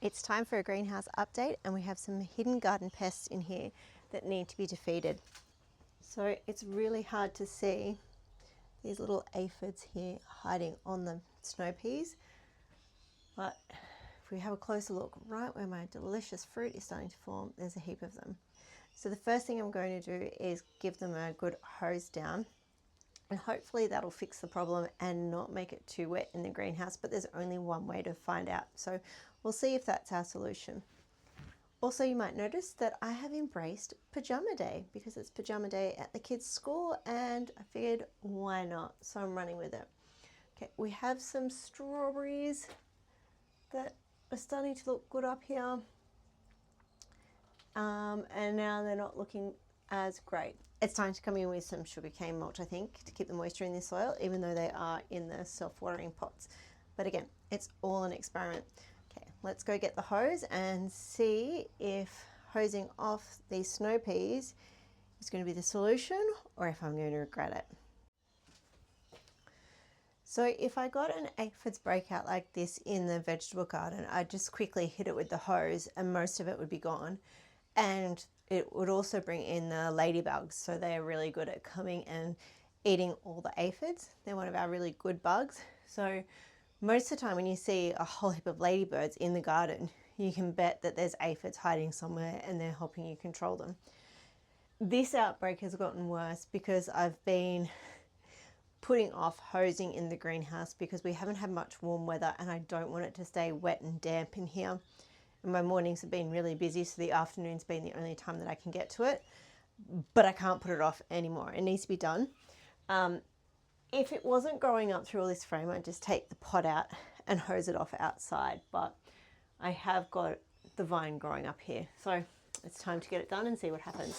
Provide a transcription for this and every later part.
It's time for a greenhouse update, and we have some hidden garden pests in here that need to be defeated. So it's really hard to see these little aphids here hiding on the snow peas, but if we have a closer look, right where my delicious fruit is starting to form, there's a heap of them. So the first thing I'm going to do is give them a good hose down, and hopefully that'll fix the problem and not make it too wet in the greenhouse, but there's only one way to find out. So we'll see if that's our solution. Also, you might notice that I have embraced pajama day because it's pajama day at the kids' school, and I figured why not? So I'm running with it. Okay, we have some strawberries that are starting to look good up here. And now they're not looking as great. It's time to come in with some sugarcane mulch, I think, to keep the moisture in the soil, even though they are in the self-watering pots. But again, it's all an experiment. Okay, let's go get the hose and see if hosing off these snow peas is going to be the solution or if I'm going to regret it. So if I got an aphids breakout like this in the vegetable garden, I'd just quickly hit it with the hose and most of it would be gone. And it would also bring in the ladybugs, so they're really good at coming and eating all the aphids. They're one of our really good bugs. So most of the time when you see a whole heap of ladybirds in the garden, you can bet that there's aphids hiding somewhere and they're helping you control them. This outbreak has gotten worse because I've been putting off hosing in the greenhouse because we haven't had much warm weather and I don't want it to stay wet and damp in here. And my mornings have been really busy, so the afternoon's been the only time that I can get to it, but I can't put it off anymore. It needs to be done. If it wasn't growing up through all this frame, I'd just take the pot out and hose it off outside, but I have got the vine growing up here, so it's time to get it done and see what happens.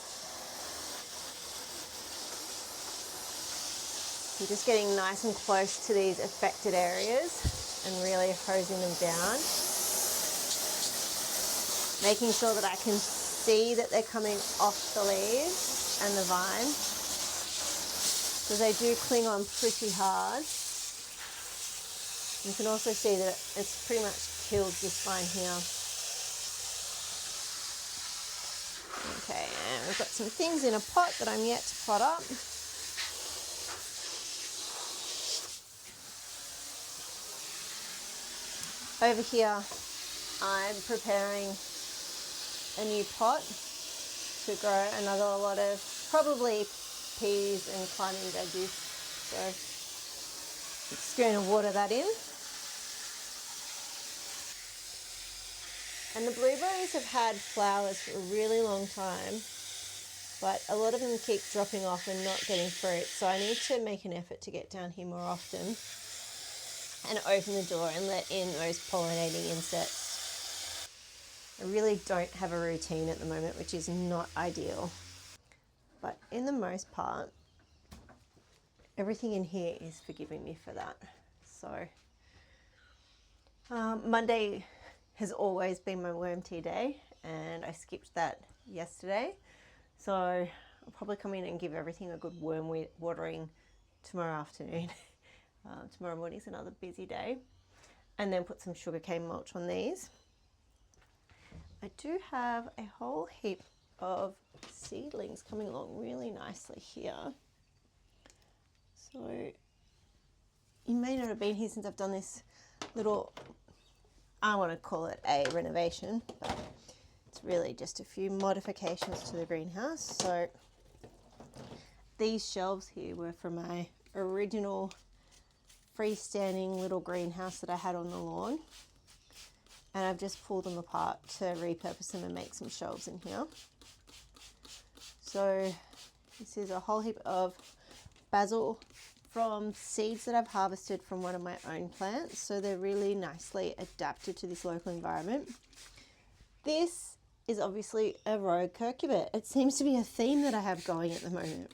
I'm just getting nice and close to these affected areas and really hosing them down, making sure that I can see that they're coming off the leaves and the vine, because they do cling on pretty hard. You can also see that it's pretty much killed this vine here. Okay, and we've got some things in a pot that I'm yet to pot up. Over here, I'm preparing a new pot to grow another lot of probably peas and climbing veggies. So I'm just going to water that in. And the blueberries have had flowers for a really long time, but a lot of them keep dropping off and not getting fruit. So I need to make an effort to get down here more often and open the door and let in those pollinating insects. I really don't have a routine at the moment, which is not ideal. But in the most part, everything in here is forgiving me for that. So Monday has always been my worm tea day, and I skipped that yesterday. So I'll probably come in and give everything a good worm watering tomorrow afternoon. Tomorrow morning's another busy day. And then put some sugarcane mulch on these. I do have a whole heap of seedlings coming along really nicely here. So you may not have been here since I've done this little, I want to call it a renovation, but it's really just a few modifications to the greenhouse. So these shelves here were from my original freestanding little greenhouse that I had on the lawn. And I've just pulled them apart to repurpose them and make some shelves in here. So this is a whole heap of basil from seeds that I've harvested from one of my own plants. So they're really nicely adapted to this local environment. This is obviously a rogue curcumin. It seems to be a theme that I have going at the moment.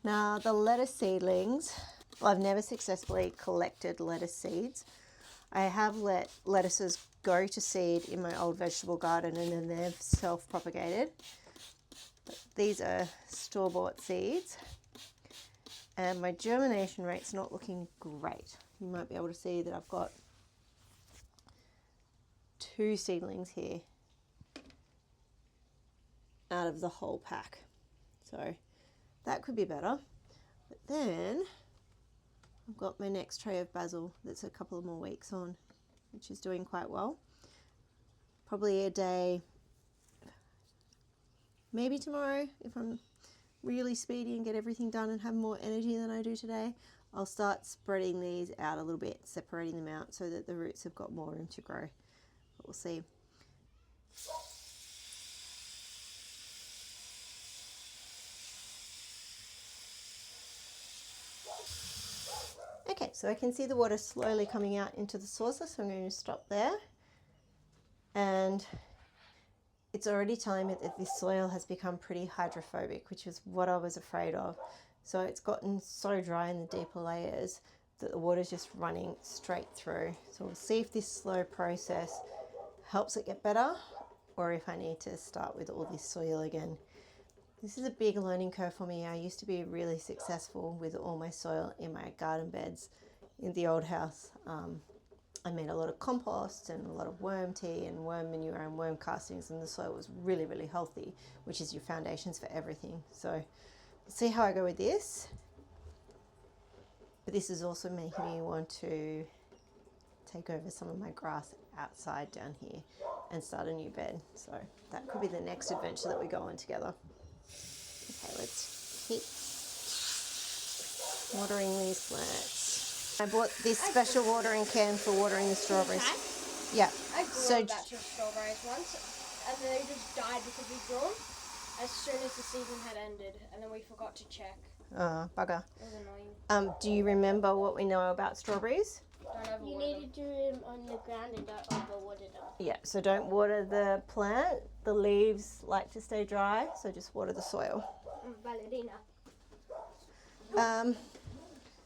Now the lettuce seedlings, well, I've never successfully collected lettuce seeds. I have let lettuces go to seed in my old vegetable garden and then they've self-propagated. But these are store-bought seeds. And my germination rate's not looking great. You might be able to see that I've got 2 seedlings here out of the whole pack. So that could be better. But then I've got my next tray of basil that's a couple of more weeks on, which is doing quite well. Probably a day, maybe tomorrow, if I'm really speedy and get everything done and have more energy than I do today, I'll start spreading these out a little bit, separating them out so that the roots have got more room to grow. But we'll see. Okay, so I can see the water slowly coming out into the saucer, so I'm going to stop there. And it's already telling me that this soil has become pretty hydrophobic, which is what I was afraid of. So it's gotten so dry in the deeper layers that the water's just running straight through. So we'll see if this slow process helps it get better, or if I need to start with all this soil again. This is a big learning curve for me. I used to be really successful with all my soil in my garden beds in the old house. I made a lot of compost and a lot of worm tea and worm manure and worm castings, and the soil was really, really healthy, which is your foundations for everything. So we'll see how I go with this. But this is also making me want to take over some of my grass outside down here and start a new bed. So that could be the next adventure that we go on together. Okay, let's keep watering these plants. I bought this special watering can for watering the strawberries. Yeah. I grew a batch of strawberries once, and they just died because we grew them as soon as the season had ended, and then we forgot to check. Oh, bugger. It was annoying. Do you remember what we know about strawberries? You need to do them on the ground and don't overwater them. Yeah, so don't water the plant. The leaves like to stay dry, so just water the soil. Ballerina.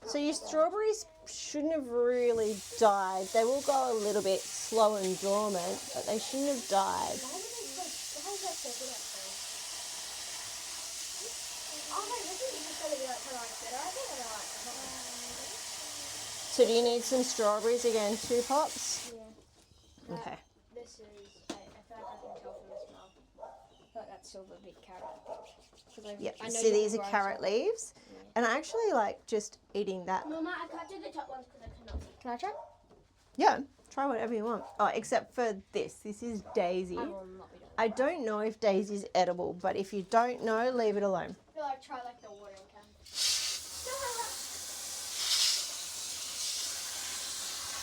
So your strawberries shouldn't have really died. They will go a little bit slow and dormant, but they shouldn't have died. Why is that so good at first? Oh my, this is just going to be like kind of like bitter. I think I like it. So do you need some strawberries again, 2 pops? Yeah. Okay. This is, I feel like I can tell from the smell. I feel like that's silver big carrot. Yeah, see these are carrot leaves. And I actually like just eating that. Mama, I can't do the top ones because I cannot. Can I try? Yeah, try whatever you want. Oh, except for this. This is daisy. I will not be doing I don't know if daisy's edible, but if you don't know, leave it alone. I feel like try like the watering can.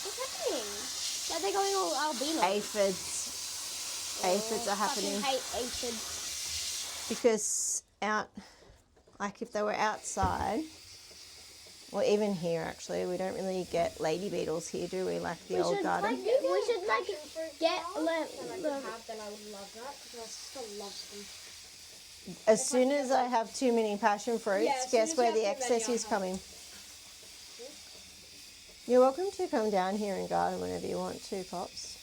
What's happening? Are they going all albino? Aphids. Aphids are happening. I hate aphids. Because like if they were outside, or even here actually, we don't really get lady beetles here, do we? Like the old garden. We should like get And I could have, then I would love that because I still love them. As soon as I have too many passion fruits, Yeah, as guess soon where as the you have too excess many, is I coming. You're welcome to come down here and garden whenever you want to, Pops.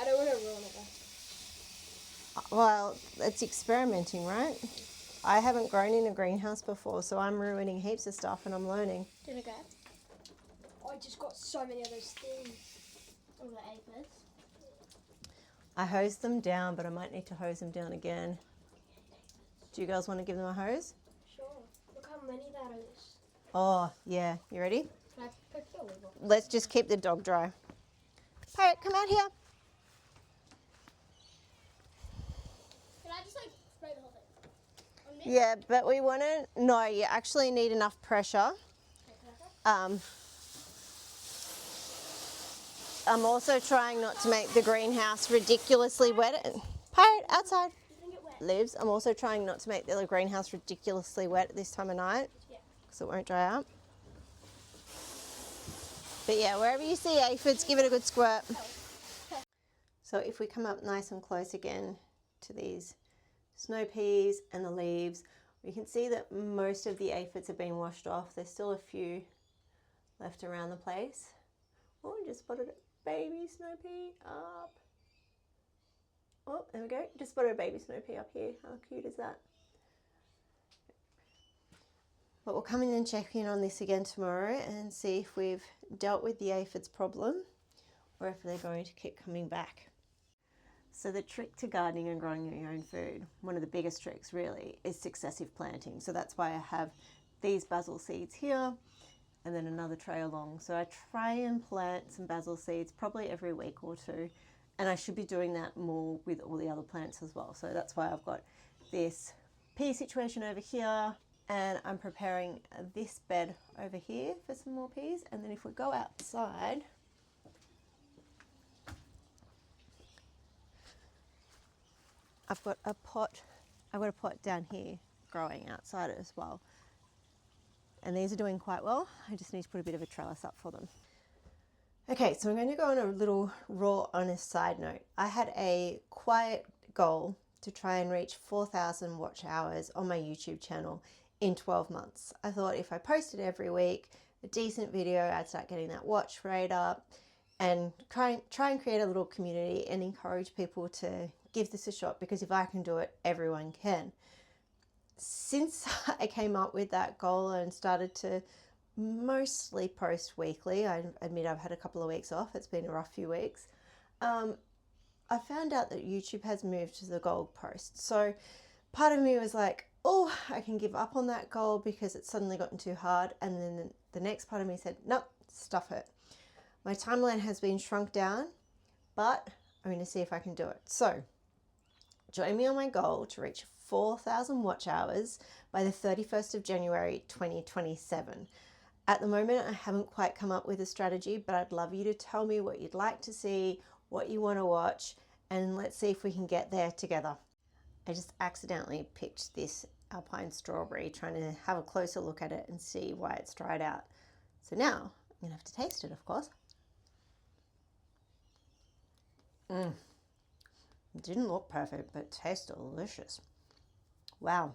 I don't want to ruin it though. Well, it's experimenting, right? I haven't grown in a greenhouse before, so I'm ruining heaps of stuff and I'm learning. Did it go? Oh, I just got so many of those things. All the aphids. I hosed them down, but I might need to hose them down again. Do you girls want to give them a hose? Sure. Look how many that is. Oh, yeah. You ready? Can I pick the liver? Let's just keep the dog dry. Parrot, come out here. Can I just like spray the whole thing? On this? Yeah, but we want to... No, you actually need enough pressure. I'm also trying not to make the greenhouse ridiculously wet. Parrot, outside. Doesn't get wet. Lives. I'm also trying not to make the greenhouse ridiculously wet at this time of night. Yeah. Because it won't dry out. But yeah, wherever you see aphids, give it a good squirt. So if we come up nice and close again to these snow peas and the leaves, we can see that most of the aphids have been washed off. There's still a few left around the place. Oh, I just spotted a baby snow pea up. Oh, there we go. Just spotted a baby snow pea up here. How cute is that? But we'll come in and check in on this again tomorrow and see if we've dealt with the aphids problem or if they're going to keep coming back. So the trick to gardening and growing your own food, one of the biggest tricks really, is successive planting. So that's why I have these basil seeds here and then another tray along. So I try and plant some basil seeds probably every week or two, and I should be doing that more with all the other plants as well. So that's why I've got this pea situation over here, and I'm preparing this bed over here for some more peas. And then if we go outside, I've got a pot down here growing outside as well. And these are doing quite well. I just need to put a bit of a trellis up for them. Okay, so I'm going to go on a little raw, honest side note. I had a quiet goal to try and reach 4,000 watch hours on my YouTube channel in 12 months. I thought if I posted every week a decent video, I'd start getting that watch rate up and try and create a little community and encourage people to give this a shot, because if I can do it, everyone can. Since I came up with that goal and started to mostly post weekly, I admit I've had a couple of weeks off, it's been a rough few weeks, I found out that YouTube has moved to the gold post. So part of me was like, oh, I can give up on that goal because it's suddenly gotten too hard. And then the next part of me said, nope, stuff it. My timeline has been shrunk down, but I'm going to see if I can do it. So join me on my goal to reach 4,000 watch hours by the 31st of January 2027. At the moment, I haven't quite come up with a strategy, but I'd love you to tell me what you'd like to see, what you want to watch, and let's see if we can get there together. I just accidentally picked this Alpine strawberry, trying to have a closer look at it and see why it's dried out. So now I'm going to have to taste it, of course. It didn't look perfect, but it tastes delicious. Wow.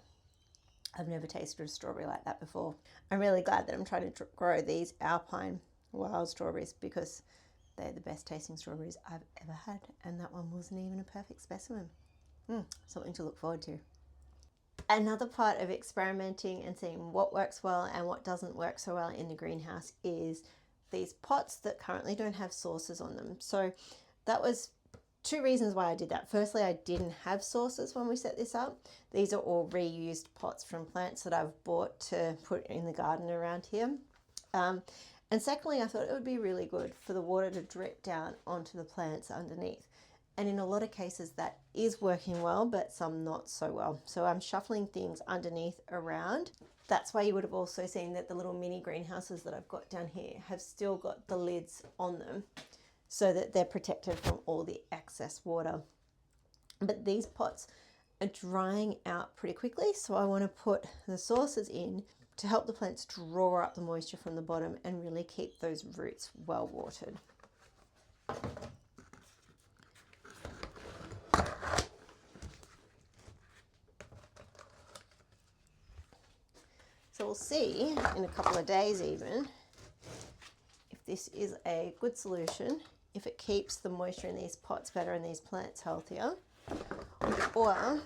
I've never tasted a strawberry like that before. I'm really glad that I'm trying to grow these Alpine wild strawberries, because they're the best tasting strawberries I've ever had, and that one wasn't even a perfect specimen. Something to look forward to. Another part of experimenting and seeing what works well and what doesn't work so well in the greenhouse is these pots that currently don't have saucers on them. So that was two reasons why I did that. Firstly, I didn't have saucers when we set this up. These are all reused pots from plants that I've bought to put in the garden around here. And secondly, I thought it would be really good for the water to drip down onto the plants underneath. And in a lot of cases that is working well, but some not so well. So I'm shuffling things underneath around. That's why you would have also seen that the little mini greenhouses that I've got down here have still got the lids on them, so that they're protected from all the excess water. But these pots are drying out pretty quickly, so I want to put the saucers in to help the plants draw up the moisture from the bottom and really keep those roots well watered. So we'll see in a couple of days even if this is a good solution, if it keeps the moisture in these pots better and these plants healthier, or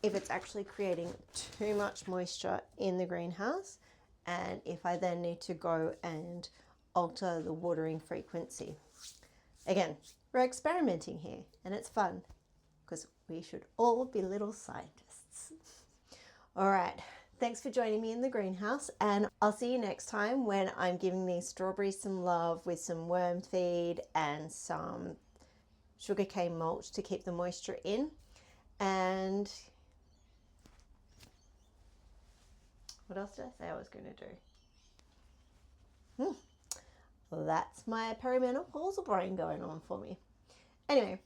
if it's actually creating too much moisture in the greenhouse, and if I then need to go and alter the watering frequency. Again, we're experimenting here and it's fun, because we should all be little scientists. All right. Thanks for joining me in the greenhouse, and I'll see you next time when I'm giving these strawberries some love with some worm feed and some sugarcane mulch to keep the moisture in. And what else did I say I was going to do? Well, that's my perimenopausal brain going on for me. Anyway,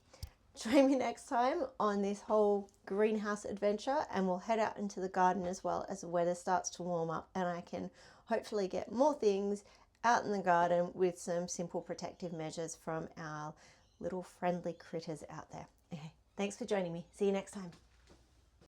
join me next time on this whole greenhouse adventure, and we'll head out into the garden as well as the weather starts to warm up, and I can hopefully get more things out in the garden with some simple protective measures from our little friendly critters out there. Okay, thanks for joining me. See you next time.